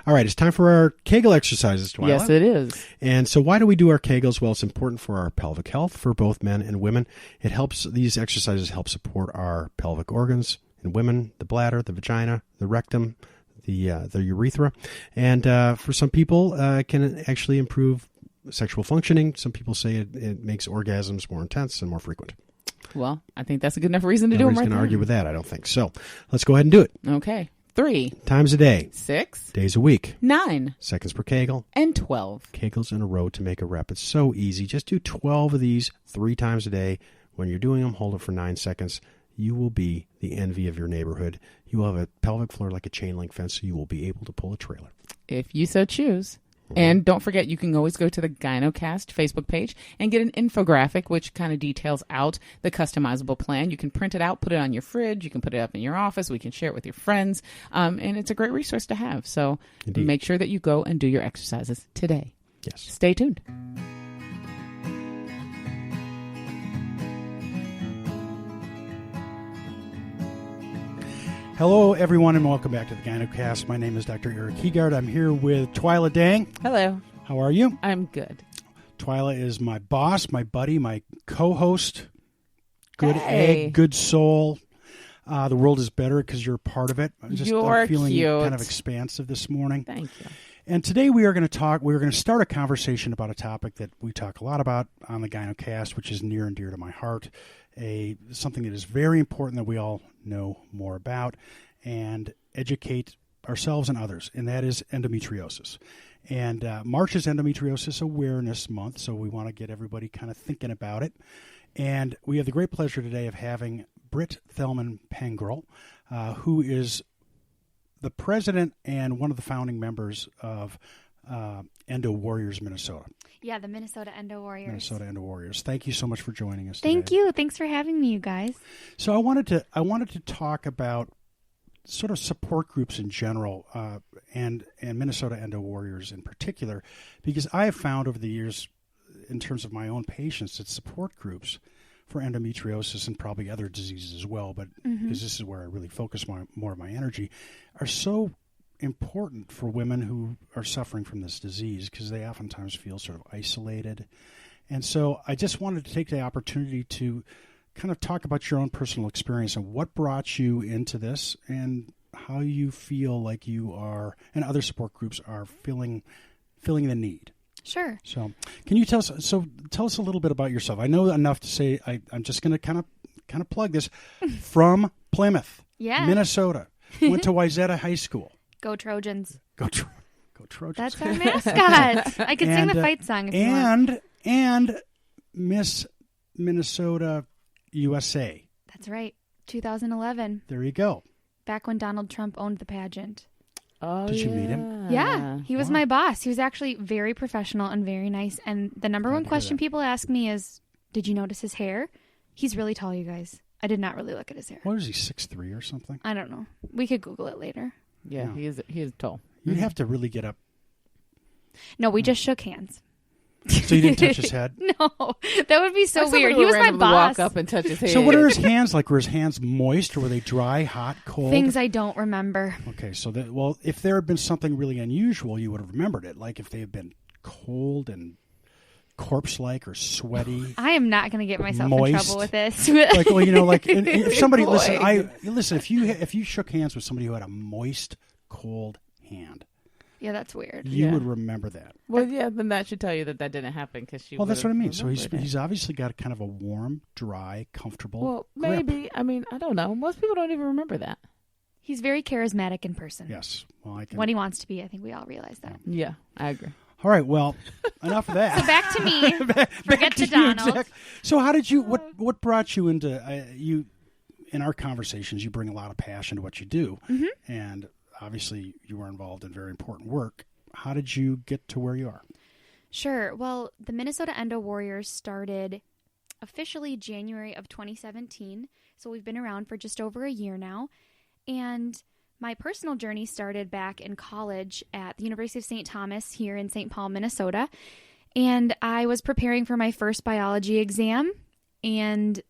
All right, it's time for our Kegel exercises, Twila. Yes, it is. And so why do we do our Kegels? Well, it's important for our pelvic health for both men and women. These exercises help support our pelvic organs in women, the bladder, the vagina, the rectum, the urethra. And for some people, it can actually improve sexual functioning. Some people say it makes orgasms more intense and more frequent. Well, I think that's a good enough reason to do them right Nobody's going to there. argue with that, I don't think. So let's go ahead and do it. Okay. 3 times a day. 6 Days a week. 9 Seconds per Kegel. and 12. Kegels in a row to make a rep. It's so easy. Just do 12 of these 3 times a day. When you're doing them, hold it for 9 seconds. You will be the envy of your neighborhood. You will have a pelvic floor like a chain link fence, so you will be able to pull a trailer. If you so choose. And don't forget, you can always go to the GynoCast Facebook page and get an infographic, which kind of details out the customizable plan. You can print it out, put it on your fridge. You can put it up in your office. We can share it with your friends. And it's a great resource to have. So Indeed. Make sure that you go and do your exercises today. Yes. Stay tuned. Hello, everyone, and welcome back to the GynoCast. My name is Dr. Eric Heegaard. I'm here with Twila Dang. Hello. How are you? I'm good. Twila is my boss, my buddy, my co-host. Good Hey. egg, good soul. The world is better because you're a part of it. I'm You're feeling cute. kind of expansive this morning. Thank you. And today we're going to start a conversation about a topic that we talk a lot about on the GynoCast, which is near and dear to my heart, something that is very important that we all know more about and educate ourselves and others, and that is endometriosis. And March is Endometriosis Awareness Month, so we want to get everybody kind of thinking about it. And we have the great pleasure today of having Britt Thelemann Pangerl, who is the president and one of the founding members of Endo Warriors Minnesota. Yeah, the Minnesota Endo Warriors. Minnesota Endo Warriors. Thank you so much for joining us today. Thank you. Thanks for having me, you guys. So I wanted to talk about sort of support groups in general, and Minnesota Endo Warriors in particular, because I have found over the years, in terms of my own patients, that support groups for endometriosis and probably other diseases as well, but because this is where I really focus more of my energy, are so important for women who are suffering from this disease because they oftentimes feel sort of isolated. And so I just wanted to take the opportunity to kind of talk about your own personal experience and what brought you into this and how you feel like you are and other support groups are feeling the need. Sure. So can you tell us a little bit about yourself? I know enough to say I'm just going to kind of plug this. From Plymouth, Yeah. Minnesota, went to Wayzata High School. Go Trojans. Go Trojans. That's our mascot. I could sing the fight song if you want. And Miss Minnesota USA. That's right. 2011. There you go. Back when Donald Trump owned the pageant. Oh, Did you meet him? Yeah. He was Wow. my boss. He was actually very professional and very nice. And the number Glad one to hear question that. people ask me is, did you notice his hair? He's really tall, you guys. I did not really look at his hair. What is he, 6'3" or something? I don't know. We could Google it later. Yeah, No. he is tall. You'd have to really get up. No, we just shook hands. So you didn't touch his head? No, that would be so Like somebody weird. He would was my randomly boss. Walk up and touch his head. So what are his hands like? Were his hands moist or were they dry, hot, cold? Things I don't remember. Okay, so if there had been something really unusual, you would have remembered it. Like if they had been cold and corpse-like or sweaty. I am not going to get myself Moist. in trouble with this. Like, well, like and if somebody Boy. listen, if you shook hands with somebody who had a moist, cold hand, Yeah, that's weird. you Yeah. would remember that. Well, yeah, then that should tell you that didn't happen because she. Well, that's what I would've mean. So remembered it. he's obviously got kind of a warm, dry, comfortable. Well, grip. maybe. I mean, I don't know. Most people don't even remember that. He's very charismatic in person. Yes. Well, I can. What he wants to be, I think we all realize that. Yeah, I agree. All right. Well, enough of that. So back to me. Back Forget to you, Donald. exactly. So how did you? What brought you into you? In our conversations, you bring a lot of passion to what you do, and obviously you were involved in very important work. How did you get to where you are? Sure. Well, the Minnesota Endo Warriors started officially January of 2017. So we've been around for just over a year now. And my personal journey started back in college at the University of St. Thomas here in St. Paul, Minnesota. And I was preparing for my first biology exam, and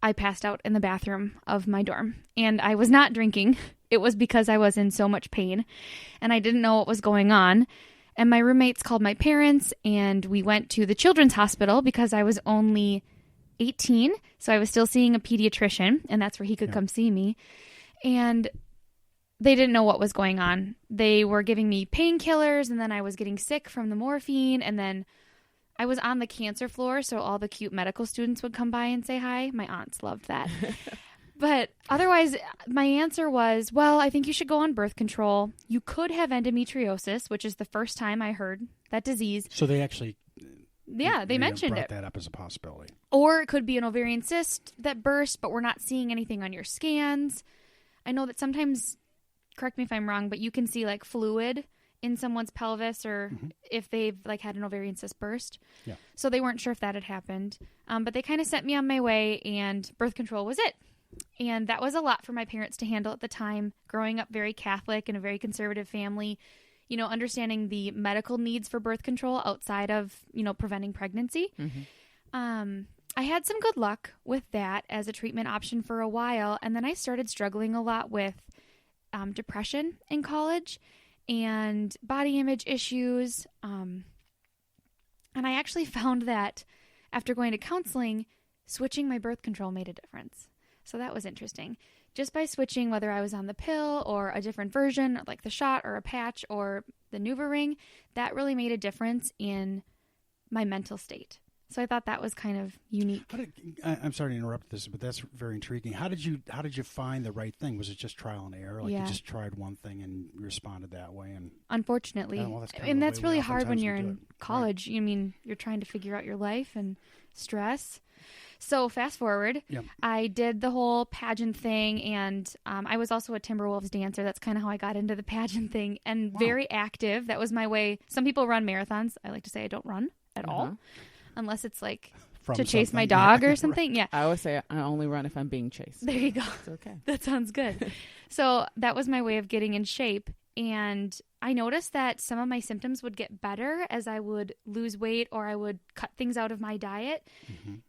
I passed out in the bathroom of my dorm. And I was not drinking. it was because I was in so much pain and I didn't know what was going on. And my roommates called my parents and we went to the children's hospital because I was only 18. So I was still seeing a pediatrician and that's where he could come see me. And they didn't know what was going on. They were giving me painkillers and then I was getting sick from the morphine. And then I was on the cancer floor. So all the cute medical students would come by and say hi. My aunts loved that. But otherwise, my answer was, well, I think you should go on birth control. You could have endometriosis, which is the first time I heard that disease. So they actually... Yeah, they mentioned brought it. that up as a possibility. Or it could be an ovarian cyst that burst, but we're not seeing anything on your scans. I know that sometimes, correct me if I'm wrong, but you can see like fluid in someone's pelvis or if they've like had an ovarian cyst burst. Yeah. So they weren't sure if that had happened. But they kind of sent me on my way and birth control was it. And that was a lot for my parents to handle at the time, growing up very Catholic in a very conservative family, you know, understanding the medical needs for birth control outside of, you know, preventing pregnancy. I had some good luck with that as a treatment option for a while. And then I started struggling a lot with depression in college and body image issues. And I actually found that after going to counseling, switching my birth control made a difference. So that was interesting. Just by switching, whether I was on the pill or a different version, like the shot or a patch or the NuvaRing, that really made a difference in my mental state. So I thought that was kind of unique. I'm sorry to interrupt this, but that's very intriguing. How did you find the right thing? Was it just trial and error? Like you just tried one thing and responded that way? And unfortunately, and that's really hard when you're in college. Right. I mean, you're trying to figure out your life and stress. So fast forward, I did the whole pageant thing, and I was also a Timberwolves dancer. That's kind of how I got into the pageant thing, and very active. That was my way. Some people run marathons. I like to say I don't run at all, unless it's like to chase my dog or something. Yeah. I always say I only run if I'm being chased. There you go. It's okay. That sounds good. So that was my way of getting in shape. And I noticed that some of my symptoms would get better as I would lose weight or I would cut things out of my diet.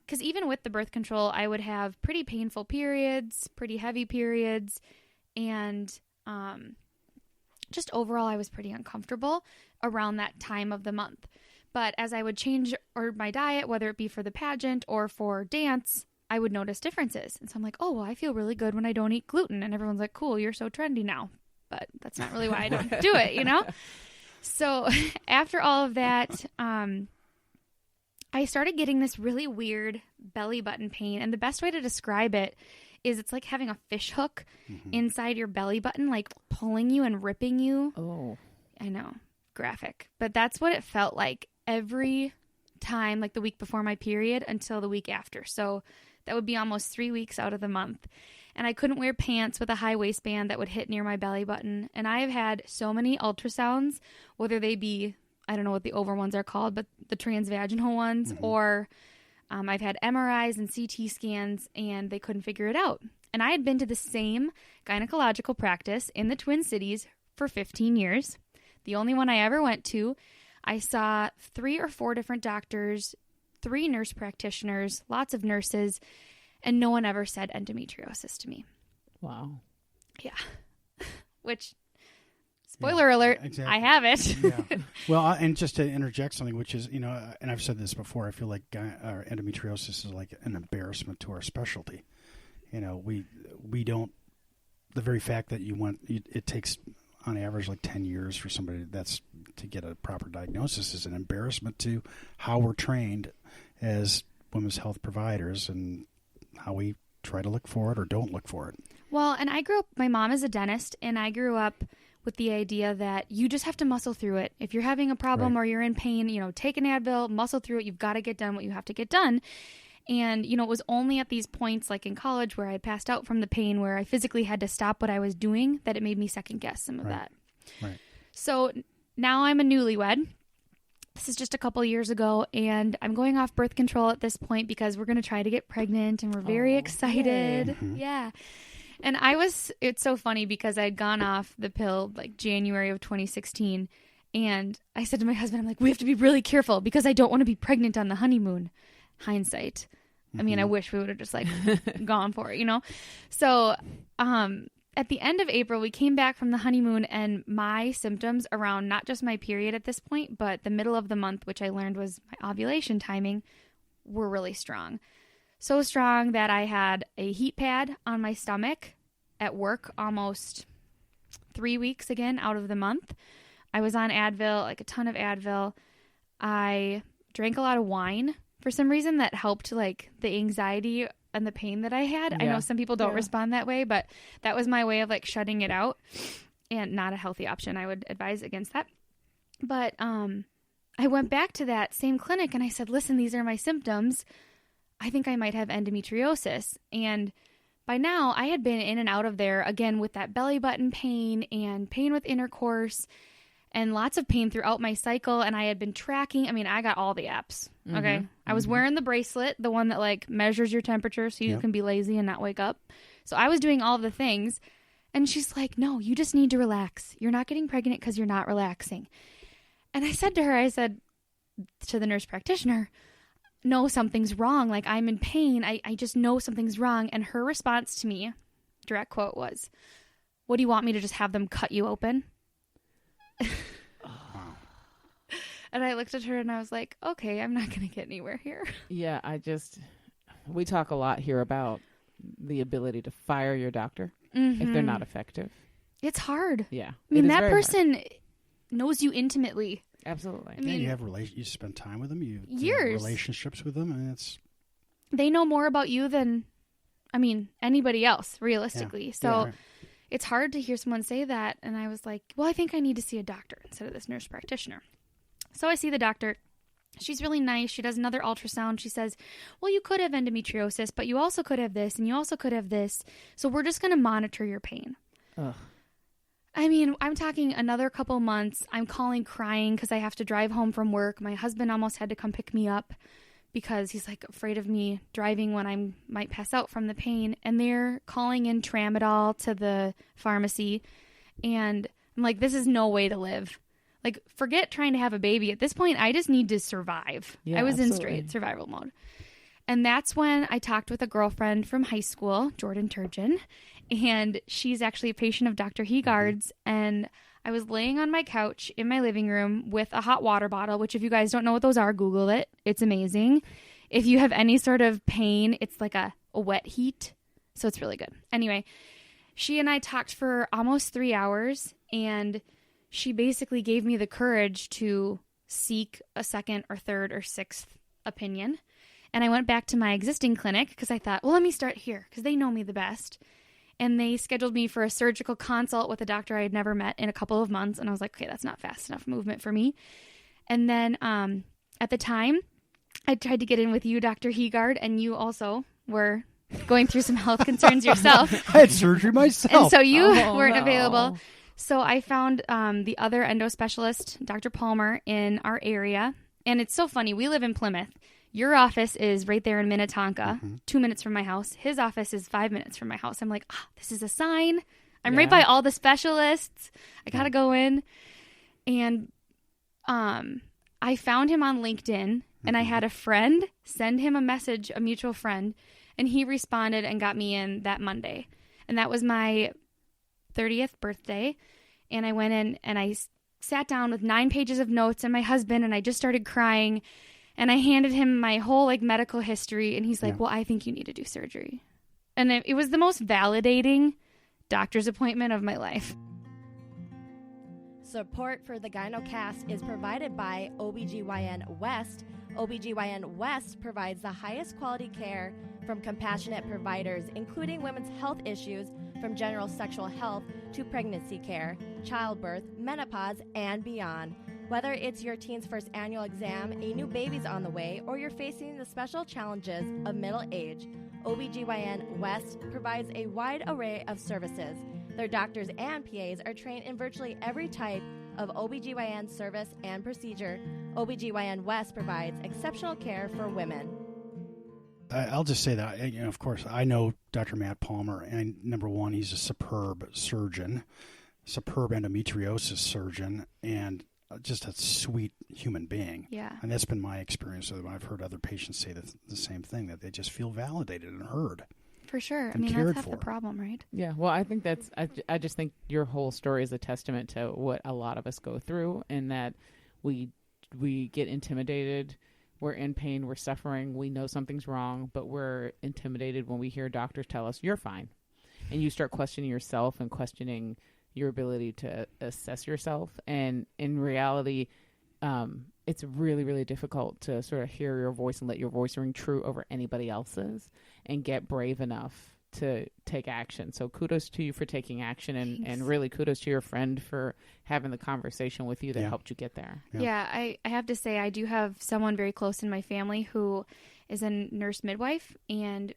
Because even with the birth control, I would have pretty painful periods, pretty heavy periods. And just overall, I was pretty uncomfortable around that time of the month. But as I would change my diet, whether it be for the pageant or for dance, I would notice differences. And so I'm like, oh, well, I feel really good when I don't eat gluten. And everyone's like, cool, you're so trendy now. But that's not really why I don't do it, you know? So after all of that, I started getting this really weird belly button pain. And the best way to describe it is it's like having a fish hook inside your belly button, like pulling you and ripping you. Oh. I know. Graphic. But that's what it felt like every time, like the week before my period until the week after. So that would be almost 3 weeks out of the month. And I couldn't wear pants with a high waistband that would hit near my belly button. And I have had so many ultrasounds, whether they be, I don't know what the over ones are called, but the transvaginal ones, or I've had MRIs and CT scans, and they couldn't figure it out. And I had been to the same gynecological practice in the Twin Cities for 15 years. The only one I ever went to, I saw 3 or 4 different doctors, 3 nurse practitioners, lots of nurses, and no one ever said endometriosis to me. Wow. Yeah. Which, spoiler alert, exactly. I have it. Yeah. Well, and just to interject something, which is, you know, and I've said this before, I feel like endometriosis is like an embarrassment to our specialty. You know, we don't, the very fact that it takes on average like 10 years for somebody to get a proper diagnosis is an embarrassment to how we're trained as women's health providers and how we try to look for it or don't look for it. Well, and my mom is a dentist, and I grew up with the idea that you just have to muscle through it. If you're having a problem or you're in pain, you know, take an Advil, muscle through it. You've got to get done what you have to get done. And, you know, it was only at these points, like in college, where I passed out from the pain, where I physically had to stop what I was doing, that it made me second guess some of that. Right. So now I'm a newlywed. This is just a couple years ago, and I'm going off birth control at this point because we're going to try to get pregnant, and we're very excited. Yeah. And it's so funny because I'd gone off the pill like January of 2016, and I said to my husband, I'm like, we have to be really careful because I don't want to be pregnant on the honeymoon. Hindsight. I mean, I wish we would have just like gone for it, you know? So, at the end of April, we came back from the honeymoon, and my symptoms around not just my period at this point, but the middle of the month, which I learned was my ovulation timing, were really strong. So strong that I had a heat pad on my stomach at work almost 3 weeks again out of the month. I was on Advil, like a ton of Advil. I drank a lot of wine for some reason that helped like the anxiety and the pain that I had. I know some people don't respond that way, but that was my way of like shutting it out, and not a healthy option. I would advise against that. But I went back to that same clinic and I said, listen, these are my symptoms. I think I might have endometriosis. And by now I had been in and out of there again with that belly button pain and pain with intercourse and lots of pain throughout my cycle. And I had been tracking. I mean, I got all the apps. Okay. I was wearing the bracelet, the one that like measures your temperature so you can be lazy and not wake up. So I was doing all of the things. And she's like, no, you just need to relax. You're not getting pregnant because you're not relaxing. And I said to her, I said to the nurse practitioner, no, something's wrong. Like, I'm in pain. I just know something's wrong. And her response to me, direct quote, was, what do you want me to just have them cut you open? And I looked at her and I was like, okay, I'm not going to get anywhere here. Yeah, we talk a lot here about the ability to fire your doctor if they're not effective. It's hard. Yeah. I mean, that person knows you intimately. Absolutely. I mean, you spend time with them, you years, have relationships with them, and they know more about you than, anybody else, realistically. Yeah. So it's hard to hear someone say that. And I was like, well, I think I need to see a doctor instead of this nurse practitioner. So I see the doctor. She's really nice. She does another ultrasound. She says, well, you could have endometriosis, but you also could have this, and you also could have this. So we're just going to monitor your pain. Ugh. I mean, I'm talking another couple months. I'm calling crying because I have to drive home from work. My husband almost had to come pick me up because he's like afraid of me driving when I might pass out from the pain. And they're calling in tramadol to the pharmacy. And I'm like, this is no way to live. Like, forget trying to have a baby. At this point, I just need to survive. I was in straight survival mode. And that's when I talked with a girlfriend from high school, Jordan Turgeon, and she's actually a patient of Dr. Heegaard's. And I was laying on my couch in my living room with a hot water bottle, which if you guys don't know what those are, Google it. It's amazing. If you have any sort of pain, it's like a wet heat. So it's really good. Anyway, she and I talked for almost 3 hours, and she basically gave me the courage to seek a second or third or sixth opinion. And I went back to my existing clinic because I thought, well, let me start here because they know me the best. And they scheduled me for a surgical consult with a doctor I had never met in a couple of months. And I was like, okay, that's not fast enough movement for me. And then at the time, I tried to get in with you, Dr. Heegaard, and you also were going through some health concerns yourself. I had surgery myself. And so you weren't available. So I found the other endo specialist, Dr. Palmer, in our area. And it's so funny. We live in Plymouth. Your office is right there in Minnetonka, 2 minutes from my house. His office is 5 minutes from my house. I'm like, this is a sign. I'm right by all the specialists. I got to go in. And I found him on LinkedIn, and I had a friend send him a message, a mutual friend, and he responded and got me in that Monday. And that was my 30th birthday. And I went in and I sat down with 9 pages of notes and my husband, and I just started crying. And I handed him my whole medical history, and he's like, well, I think you need to do surgery. And it was the most validating doctor's appointment of my life. Support for the GynoCast is provided by OBGYN West. OBGYN West provides the highest quality care from compassionate providers, including women's health issues from general sexual health to pregnancy care, childbirth, menopause, and beyond. Whether it's your teen's first annual exam, a new baby's on the way, or you're facing the special challenges of middle age, OBGYN West provides a wide array of services. Their doctors and PAs are trained in virtually every type of OBGYN service and procedure. OBGYN West provides exceptional care for women. I'll just say that, of course, I know Dr. Matt Palmer, and number one, he's a superb surgeon, superb endometriosis surgeon, and just a sweet human being. Yeah. And that's been my experience with him. I've heard other patients say the same thing, that they just feel validated and heard. For sure. I and mean, cared that's half for. the problem, right? Yeah, well, I think I just think your whole story is a testament to what a lot of us go through, and that we get intimidated. We're in pain. We're suffering. We know something's wrong, but we're intimidated when we hear doctors tell us you're fine, and you start questioning yourself and questioning your ability to assess yourself. And in reality, it's really, really difficult to sort of hear your voice and let your voice ring true over anybody else's, and get brave enough to take action. So kudos to you for taking action, and really kudos to your friend for having the conversation with you that helped you get there. Yeah, I have to say I do have someone very close in my family who is a nurse midwife and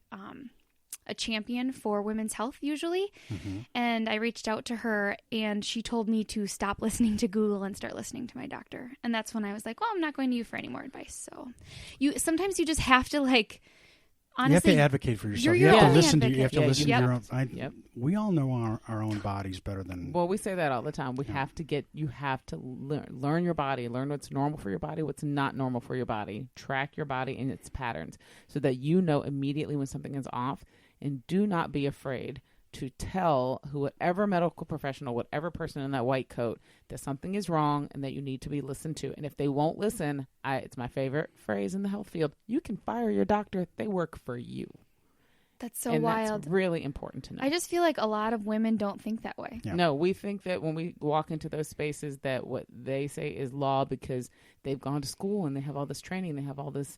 a champion for women's health usually. Mm-hmm. And I reached out to her and she told me to stop listening to Google and start listening to my doctor. And that's when I was like, well, I'm not going to you for any more advice. So sometimes you just have to honestly, you have to advocate for yourself. You're You have to your listen own to. You have to advocate. listen Yep. to your own. We all know our own bodies better than. Well, we say that all the time. You have to learn your body, learn what's normal for your body, what's not normal for your body. Track your body and its patterns so that you know immediately when something is off, and do not be afraid to tell whatever medical professional, whatever person in that white coat, that something is wrong and that you need to be listened to. And if they won't listen, it's my favorite phrase in the health field, you can fire your doctor. They work for you. That's so and wild. That's really important to know. I just feel like a lot of women don't think that way. Yeah. No, we think that when we walk into those spaces that what they say is law because they've gone to school and they have all this training, they have all this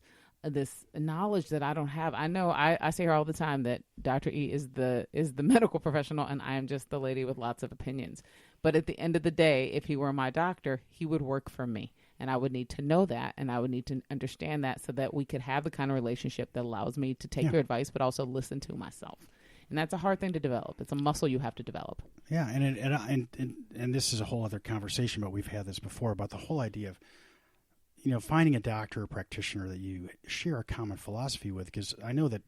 knowledge that I don't have. I know I say here all the time that Dr. E is the medical professional and I am just the lady with lots of opinions. But at the end of the day, if he were my doctor, he would work for me. And I would need to know that, and I would need to understand that so that we could have the kind of relationship that allows me to take your advice, but also listen to myself. And that's a hard thing to develop. It's a muscle you have to develop. Yeah, and this is a whole other conversation, but we've had this before about the whole idea of, finding a doctor or practitioner that you share a common philosophy with. Because I know that,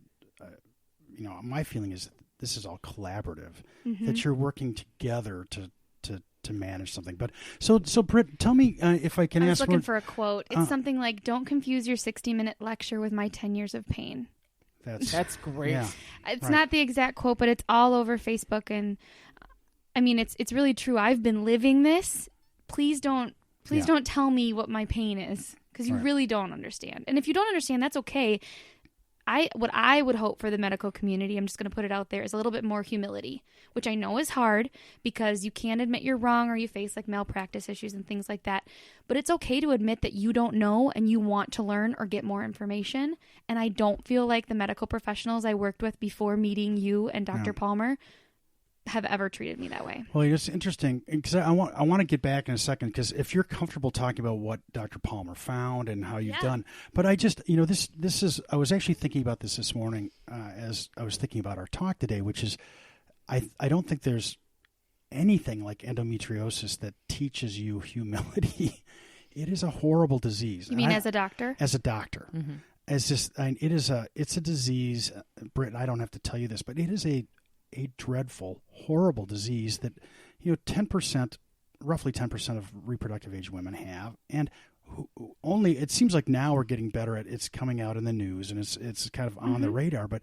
my feeling is that this is all collaborative, that you're working together to manage something. But so Britt, tell me if I can ask. I was looking for a quote. It's something like, "Don't confuse your 60-minute lecture with my 10 years of pain." That's great. Yeah, it's not the exact quote, but it's all over Facebook, and I mean, it's really true. I've been living this. Please don't tell me what my pain is, because you really don't understand. And if you don't understand, that's okay. What I would hope for the medical community, I'm just going to put it out there, is a little bit more humility, which I know is hard because you can't admit you're wrong or you face malpractice issues and things like that. But it's okay to admit that you don't know and you want to learn or get more information. And I don't feel like the medical professionals I worked with before meeting you and Dr. Palmer have ever treated me that way. Well, it's interesting because I want to get back in a second, because if you're comfortable talking about what Dr. Palmer found and how you've done, but I just this is I was actually thinking about this morning as I was thinking about our talk today, which is I don't think there's anything like endometriosis that teaches you humility. It is a horrible disease. You mean as a doctor? As a doctor. Mm-hmm. It's a disease, Britt, I don't have to tell you this, but it is a dreadful, horrible disease that, roughly 10% of reproductive age women have, and it seems like now we're getting better at it's coming out in the news and it's kind of on the radar. But,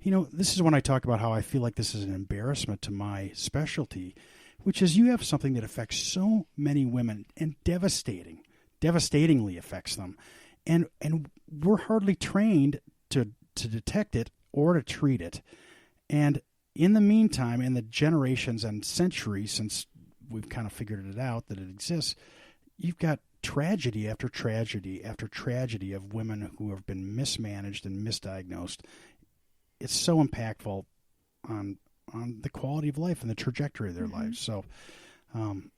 this is when I talk about how I feel like this is an embarrassment to my specialty, which is you have something that affects so many women and devastatingly affects them. And we're hardly trained to detect it or to treat it. And in the meantime, in the generations and centuries since we've kind of figured it out that it exists, you've got tragedy after tragedy after tragedy of women who have been mismanaged and misdiagnosed. It's so impactful on the quality of life and the trajectory of their lives. So I'm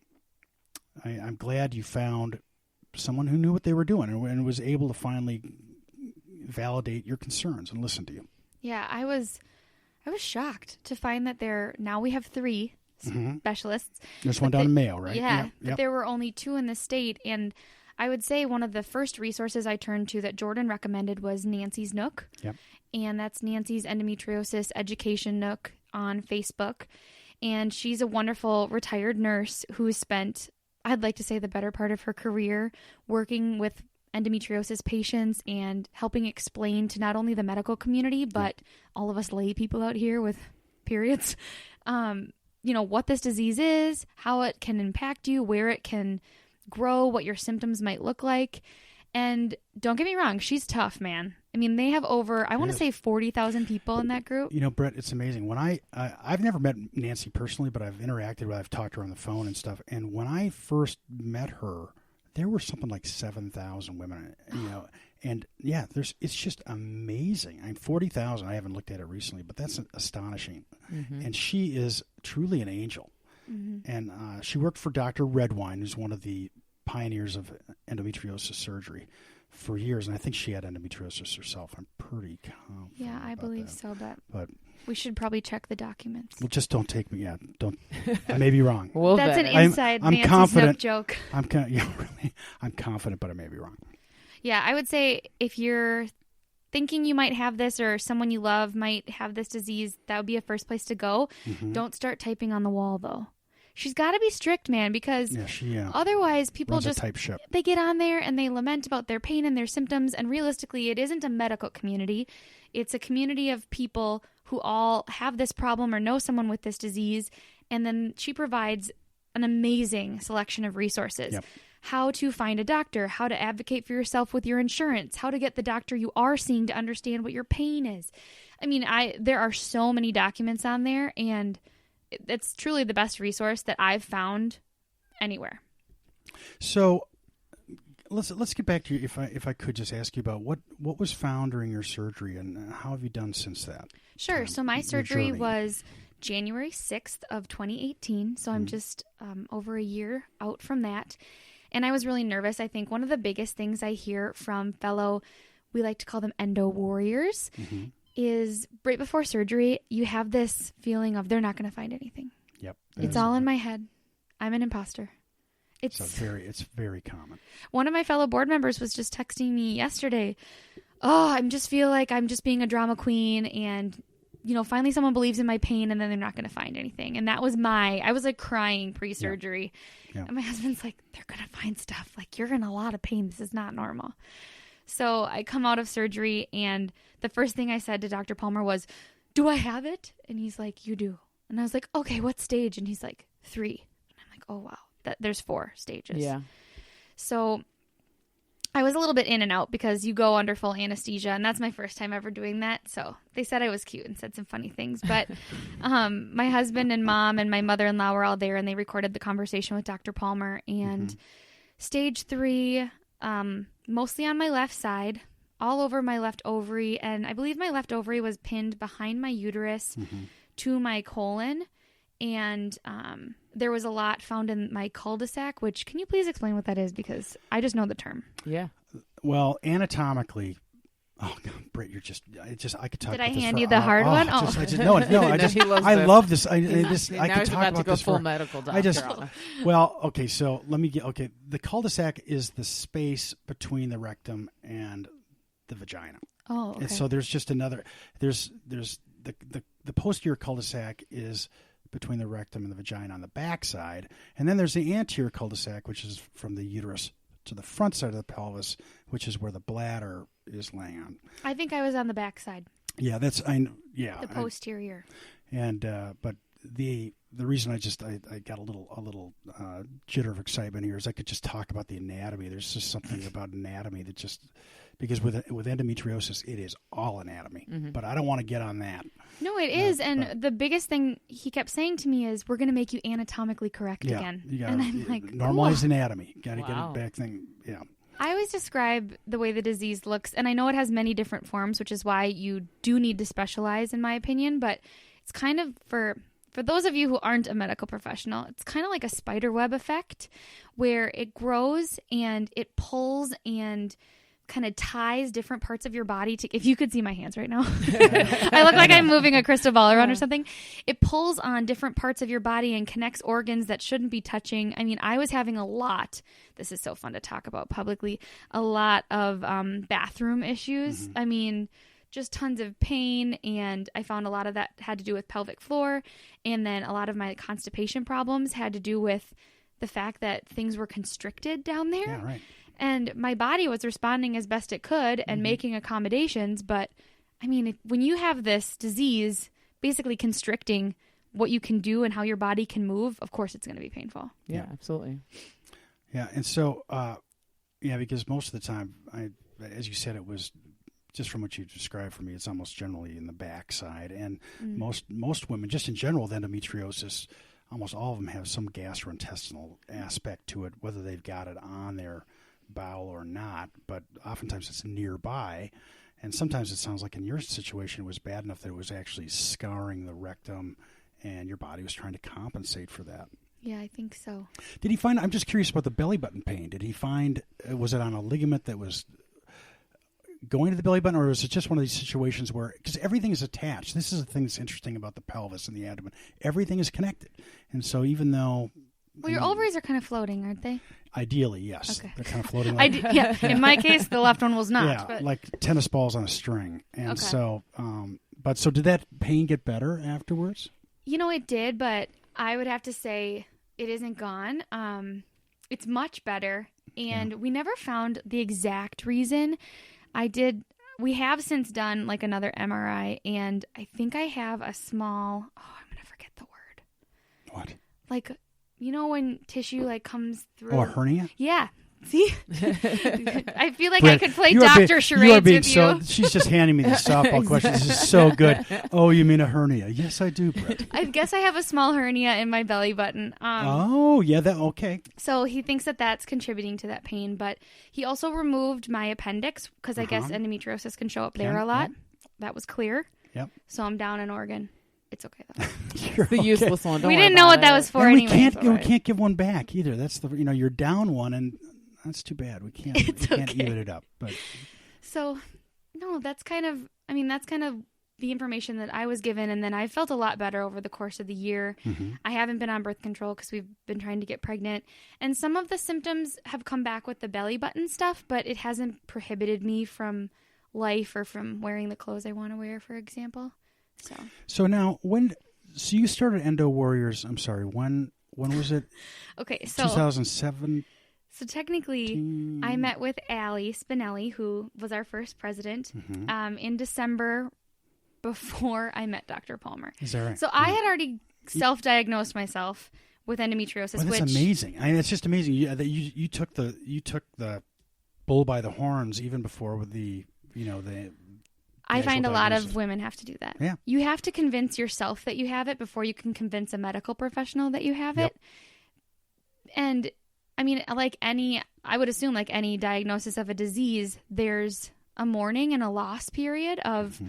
glad you found someone who knew what they were doing and was able to finally validate your concerns and listen to you. Yeah, I was shocked to find that now we have 3 specialists. There's one down in Mayo, right? Yeah, but there were only 2 in the state. And I would say one of the first resources I turned to that Jordan recommended was Nancy's Nook. Yep. And that's Nancy's Endometriosis Education Nook on Facebook. And she's a wonderful retired nurse who spent, I'd like to say, the better part of her career working with endometriosis patients and helping explain to not only the medical community, but all of us lay people out here with periods, what this disease is, how it can impact you, where it can grow, what your symptoms might look like. And don't get me wrong, she's tough, man. I mean, they have over, I want to say 40,000 people in that group. Brett, it's amazing. When I've never met Nancy personally, but I've interacted with her, I've talked to her on the phone and stuff. And when I first met her, there were something like 7,000 women, and it's just amazing. I mean, 40,000, I haven't looked at it recently, but that's astonishing. Mm-hmm. And she is truly an angel. Mm-hmm. And she worked for Dr. Redwine, who's one of the pioneers of endometriosis surgery for years, and I think she had endometriosis herself. I'm pretty confident. Yeah, I believe that. so, but we should probably check the documents. Well, just don't take me. Yeah, don't. I may be wrong. That's an inside I'm Nancy confident. Snook joke. Really, I'm confident, but I may be wrong. Yeah, I would say if you're thinking you might have this or someone you love might have this disease, that would be a first place to go. Mm-hmm. Don't start typing on the wall, though. She's got to be strict, man, because otherwise people just type ship. They get on there and they lament about their pain and their symptoms. And realistically, it isn't a medical community. It's a community of people who all have this problem or know someone with this disease. And then she provides an amazing selection of resources. Yep. How to find a doctor, how to advocate for yourself with your insurance, how to get the doctor you are seeing to understand what your pain is. I mean, there are so many documents on there, and it's truly the best resource that I've found anywhere. So let's get back to you. If I could just ask you about what was found during your surgery and how have you done since that? Sure. So my surgery was January 6th of 2018. So I'm just over a year out from that. And I was really nervous. I think one of the biggest things I hear from fellow, we like to call them endo warriors, is right before surgery, you have this feeling of they're not going to find anything. Yep. It's all in my head. I'm an imposter. It's very common. One of my fellow board members was just texting me yesterday. Oh, I just feel like I'm just being a drama queen and, finally someone believes in my pain and then they're not going to find anything. And that was I was like crying pre-surgery. Yeah. And my husband's like, they're going to find stuff. Like, you're in a lot of pain. This is not normal. So I come out of surgery, and the first thing I said to Dr. Palmer was, do I have it? And he's like, you do. And I was like, okay, what stage? And he's like, 3. And I'm like, oh, wow. There's 4 stages. Yeah. So I was a little bit in and out because you go under full anesthesia, and that's my first time ever doing that. So they said I was cute and said some funny things. But my husband and mom and my mother-in-law were all there, and they recorded the conversation with Dr. Palmer. And stage 3... mostly on my left side, all over my left ovary, and I believe my left ovary was pinned behind my uterus to my colon, and there was a lot found in my cul-de-sac, which, can you please explain what that is? Because I just know the term. Yeah. Well, anatomically, oh, God, Britt, I could talk Did about I this hand you the hard one? I love this. I could talk about this full medical doctor. The cul-de-sac is the space between the rectum and the vagina. Oh, okay. And so there's just there's the posterior cul-de-sac is between the rectum and the vagina on the back side, and then there's the anterior cul-de-sac, which is from the uterus to the front side of the pelvis, which is where the bladder is laying on. I think I was on the back side. Yeah, the posterior. But the reason I got a little jitter of excitement here is I could just talk about the anatomy. There's just something about anatomy that just, because with endometriosis it is all anatomy. But I don't want to get on that. No, it is, and the biggest thing he kept saying to me is, "We're going to make you anatomically correct again." And I'm like, normalize anatomy. Got to get it back thing. Yeah. I always describe the way the disease looks, and I know it has many different forms, which is why you do need to specialize, in my opinion. But it's kind of for those of you who aren't a medical professional, it's kind of like a spider web effect, where it grows and it pulls and kind of ties different parts of your body to, if you could see my hands right now, I look like I'm moving a crystal ball around or something. It pulls on different parts of your body and connects organs that shouldn't be touching. I mean, I was having this is so fun to talk about publicly, a lot of bathroom issues. I mean, just tons of pain, and I found a lot of that had to do with pelvic floor, and then a lot of my constipation problems had to do with the fact that things were constricted down there. Yeah, right. And my body was responding as best it could and making accommodations. But, I mean, when you have this disease basically constricting what you can do and how your body can move, of course it's going to be painful. Yeah, absolutely. Yeah, and so, because most of the time, as you said, it was just from what you described for me, it's almost generally in the backside. And most women, just in general, with endometriosis, almost all of them have some gastrointestinal aspect to it, whether they've got it on their bowel or not. But oftentimes it's nearby. And sometimes it sounds like in your situation it was bad enough that it was actually scarring the rectum, and your body was trying to compensate for that. Yeah, I think so. Did he find, I'm just curious about the belly button pain. Did he find, was it on a ligament that was going to the belly button, or was it just one of these situations where, because everything is attached. This is the thing that's interesting about the pelvis and the abdomen. Everything is connected. And so even though... Well, your ovaries are kind of floating, aren't they? Ideally, yes. Okay. They're kind of floating. Like, in my case, the left one was not. Yeah, but. like tennis balls on a string. And Okay. so, so did that pain get better afterwards? You know, it did, but I would have to say it isn't gone. It's much better, and we never found the exact reason. We have since done like another MRI, and I think I have a small, I'm going to forget the word. What? Like, you know when tissue like comes through? Oh, a hernia? Yeah. See? I feel like Brett, I could play you are Dr. Charades with so, you. she's just handing me the softball questions. This is so good. Oh, you mean a hernia? Yes, I do, Brett. I guess I have a small hernia in my belly button. Okay. So he thinks that that's contributing to that pain, but he also removed my appendix because I guess endometriosis can show up there a lot. Yep. That was clear. Yep. So I'm down an organ. It's okay though. You're The okay. useless one. Don't We worry didn't know about what that it. was for And we anyway. can't give one back either. That's you're down one, and that's too bad. We can't even it up. But So, no, that's kind of the information that I was given, and then I felt a lot better over the course of the year. I haven't been on birth control because we've been trying to get pregnant, and some of the symptoms have come back with the belly button stuff, but it hasn't prohibited me from life or from wearing the clothes I want to wear, for example. So now, so you started Endo Warriors, I'm sorry, when was it? Okay, so 2007? So technically, I met with Allie Spinelli, who was our first president, in December before I met Dr. Palmer. Is that right? So I had already self-diagnosed myself with endometriosis. Well, that's amazing. I mean, it's just amazing that you took the bull by the horns even before with the I find a lot diagnosis. of women have to do that. Yeah. You have to convince yourself that you have it before you can convince a medical professional that you have it. And I mean, I would assume like any diagnosis of a disease, there's a mourning and a loss period of,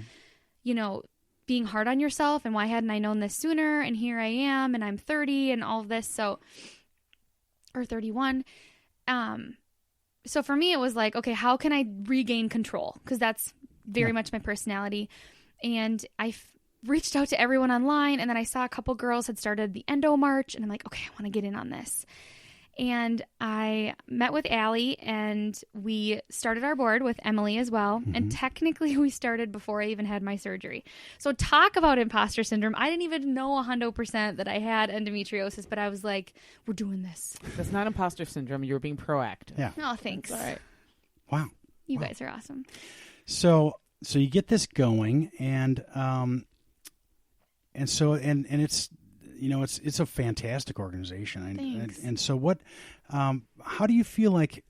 being hard on yourself and why hadn't I known this sooner? And here I am and I'm 30 and all of this. So, or 31. So for me, it was like, okay, how can I regain control? Because that's very much my personality. And I reached out to everyone online, and then I saw a couple girls had started the Endo March, and I'm like, okay, I want to get in on this. And I met with Allie, and we started our board with Emily as well. And technically, we started before I even had my surgery. So talk about imposter syndrome. I didn't even know 100% that I had endometriosis, but I was like, we're doing this. That's not imposter syndrome. You were being proactive. Yeah. Oh, thanks. All right. Wow. You guys are awesome. So you get this going, and so it's it's a fantastic organization. Thanks. And so what? How do you feel like?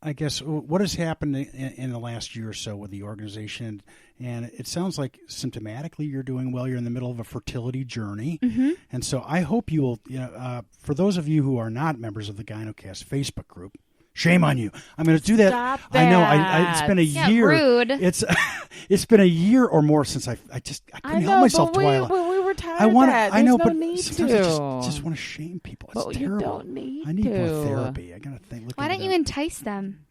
I guess what has happened in the last year or so with the organization? And it sounds like symptomatically you're doing well. You're in the middle of a fertility journey, and so I hope you will. For those of you who are not members of the GynoCast Facebook group. Shame on you. I'm going to do that. Stop I know. that. It's been a year. Rude. It's been a year or more since I couldn't help myself, Twila. But we were tired of that. I know, There's but no need sometimes to. I just want to shame people. It's But terrible. you don't need I need more to. therapy. I got to think. Why don't you entice them?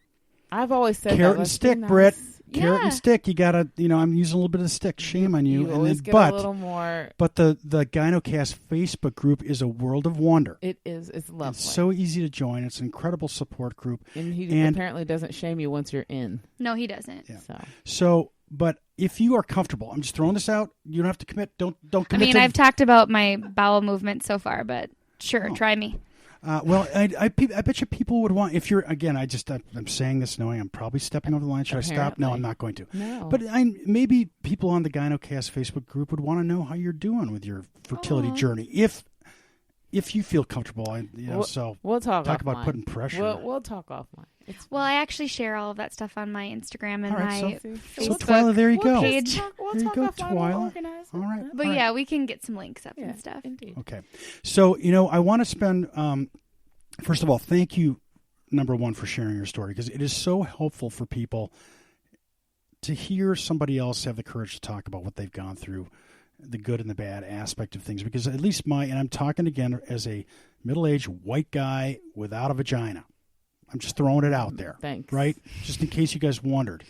I've always said carrot that. and stick, Britt? Carrot Yeah. and stick. You got to. I'm using a little bit of stick. Shame on you. You always get a little more. But the GynoCast Facebook group is a world of wonder. It is. It's lovely. It's so easy to join. It's an incredible support group. And he apparently doesn't shame you once you're in. No, he doesn't. Yeah. So, but if you are comfortable, I'm just throwing this out. You don't have to commit. Don't commit. I mean, I've talked about my bowel movement so far, but sure, try me. Well, I bet you people would want, if you're, again, I'm saying this knowing I'm probably stepping over the line. Should I stop? No, I'm not going to. No. But maybe people on the GynoCast Facebook group would want to know how you're doing with your fertility journey. If you feel comfortable, so we'll talk about putting pressure. We'll talk offline. Well, I actually share all of that stuff on my Instagram and my So Twila, there you go. page. We'll talk offline. Twila. All right. But yeah, we can get some links up and stuff. Indeed. Okay. So, I want to spend, first of all, thank you, number one, for sharing your story, because it is so helpful for people to hear somebody else have the courage to talk about what they've gone through, the good and the bad aspect of things, because at least and I'm talking again as a middle-aged white guy without a vagina. I'm just throwing it out there. Thanks. Right? Just in case you guys wondered.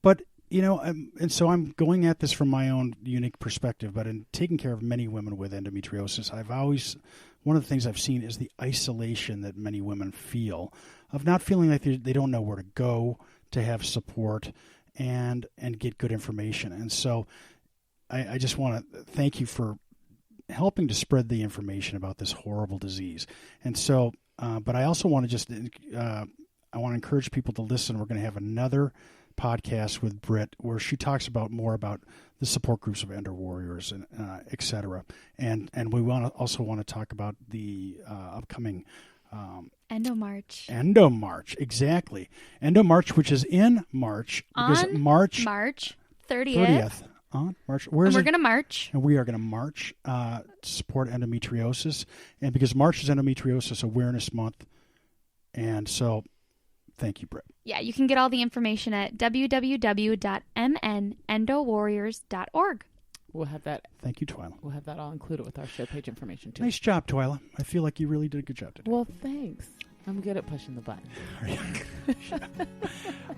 But, and so I'm going at this from my own unique perspective, but in taking care of many women with endometriosis, one of the things I've seen is the isolation that many women feel of not feeling like they don't know where to go to have support and get good information. And so I just want to thank you for helping to spread the information about this horrible disease. And so, but I also want to I want to encourage people to listen. We're going to have another podcast with Britt where she talks more about the support groups of Endo Warriors and et cetera. And we also want to talk about the upcoming Endo March. Endo March, exactly. Endo March, which is in March. On March 30th. On March. We're going to march. And we are going to march to support endometriosis. And because March is Endometriosis Awareness Month. And so, thank you, Britt. Yeah, you can get all the information at www.mnendowarriors.org. We'll have that. Thank you, Twila. We'll have that all included with our show page information, too. Nice job, Twila. I feel like you really did a good job today. Well, thanks. I'm good at pushing the button.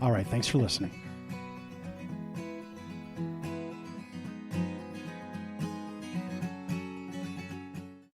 All right, thanks for listening.